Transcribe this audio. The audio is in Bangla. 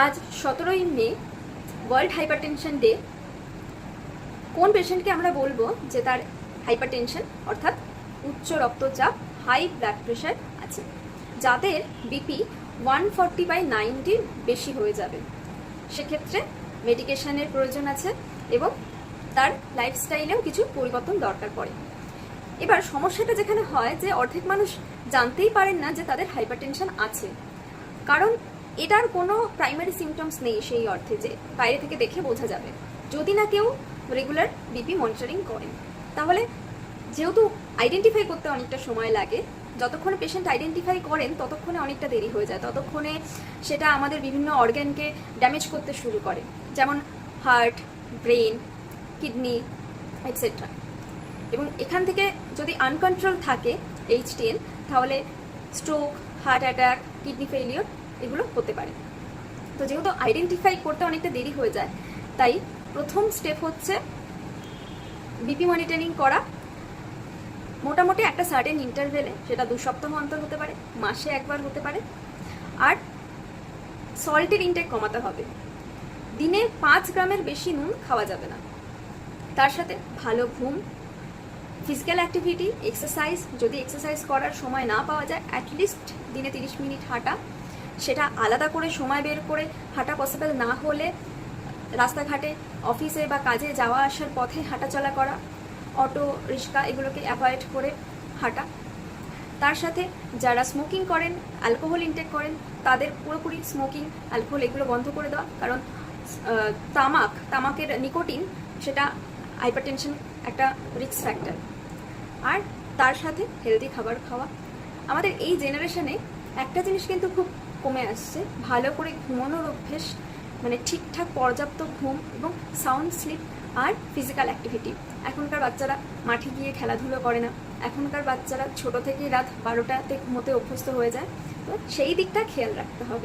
আজ 17ই মে ওয়ার্ল্ড হাইপারটেনশন ডে। কোন পেশেন্টকে আমরা বলবো যে তার হাইপারটেনশন অর্থাৎ উচ্চ রক্তচাপ, হাই ব্লাড প্রেশার আছে, যাদের বিপি 140/90 বেশি হয়ে যাবে, সেক্ষেত্রে মেডিকেশনের প্রয়োজন আছে এবং তার লাইফস্টাইলেও কিছু পরিবর্তন দরকার পড়ে। এবার সমস্যাটা যেখানে হয় যে অর্ধেক মানুষ জানতেই পারেন না যে তাদের হাইপারটেনশন আছে, কারণ এটার কোনো প্রাইমারি সিমটমস নেই সেই অর্থে যে বাইরে থেকে দেখে বোঝা যাবে, যদি না কেউ রেগুলার বিপি মনিটরিং করেন। তাহলে যেহেতু আইডেন্টিফাই করতে অনেকটা সময় লাগে, যতক্ষণে পেশেন্ট আইডেন্টিফাই করেন ততক্ষণে অনেকটা দেরি হয়ে যায়, ততক্ষণে সেটা আমাদের বিভিন্ন অর্গ্যানকে ড্যামেজ করতে শুরু করে, যেমন হার্ট, ব্রেন, কিডনি এটসেট্রা। এবং এখান থেকে যদি আনকন্ট্রোল থাকে HTN, তাহলে stroke, heart attack, kidney failure এগুলো হতে পারে। তো যেহেতু আইডেন্টিফাই করতে অনেকটা দেরি হয়ে যায়, তাই প্রথম স্টেপ হচ্ছে বিপি মনিটরিং করা। মোটামুটি একটা সার্টেন ইন্টারভেলে, সেটা 2 সপ্তাহ অন্তর হতে পারে, মাসে একবার হতে পারে। আর সল্টের ইনটেক কমাতে হবে, দিনে 5 গ্রামের বেশি নুন খাওয়া যাবে না। তার সাথে ভালো ঘুম, ফিজিক্যাল অ্যাক্টিভিটি, এক্সারসাইজ, যদি এক্সারসাইজ করার সময় না পাওয়া যায় অ্যাটলিস্ট দিনে 30 মিনিট হাঁটা, সেটা আলাদা করে সময় বের করে হাঁটা পসিবল না হলে রাস্তাঘাটে, অফিসে বা কাজে যাওয়া আসার পথে হাঁটাচলা করা, অটো রিক্সা এগুলোকে অ্যাভয়েড করে হাঁটা। তার সাথে যারা স্মোকিং করেন, অ্যালকোহল ইনটেক করেন, তাদের পুরোপুরি স্মোকিং, অ্যালকোহল এগুলো বন্ধ করে দেওয়া, কারণ তামাকের নিকোটিন সেটা হাইপারটেনশন একটা রিস্ক ফ্যাক্টর। আর তার সাথে হেলদি খাবার খাওয়া। আমাদের এই জেনারেশনে একটা জিনিস কিন্তু খুব কমে আসছে, ভালো করে ঘুমানোর অভ্যেস, মানে ঠিকঠাক পর্যাপ্ত ঘুম এবং সাউন্ড স্লিপ আর ফিজিক্যাল অ্যাক্টিভিটি। এখনকার বাচ্চারা মাঠে গিয়ে খেলাধুলো করে না, এখনকার বাচ্চারা ছোট থেকেই রাত 12টাতে ঘুমোতে অভ্যস্ত হয়ে যায়। তো সেই দিকটা খেয়াল রাখতে হবে।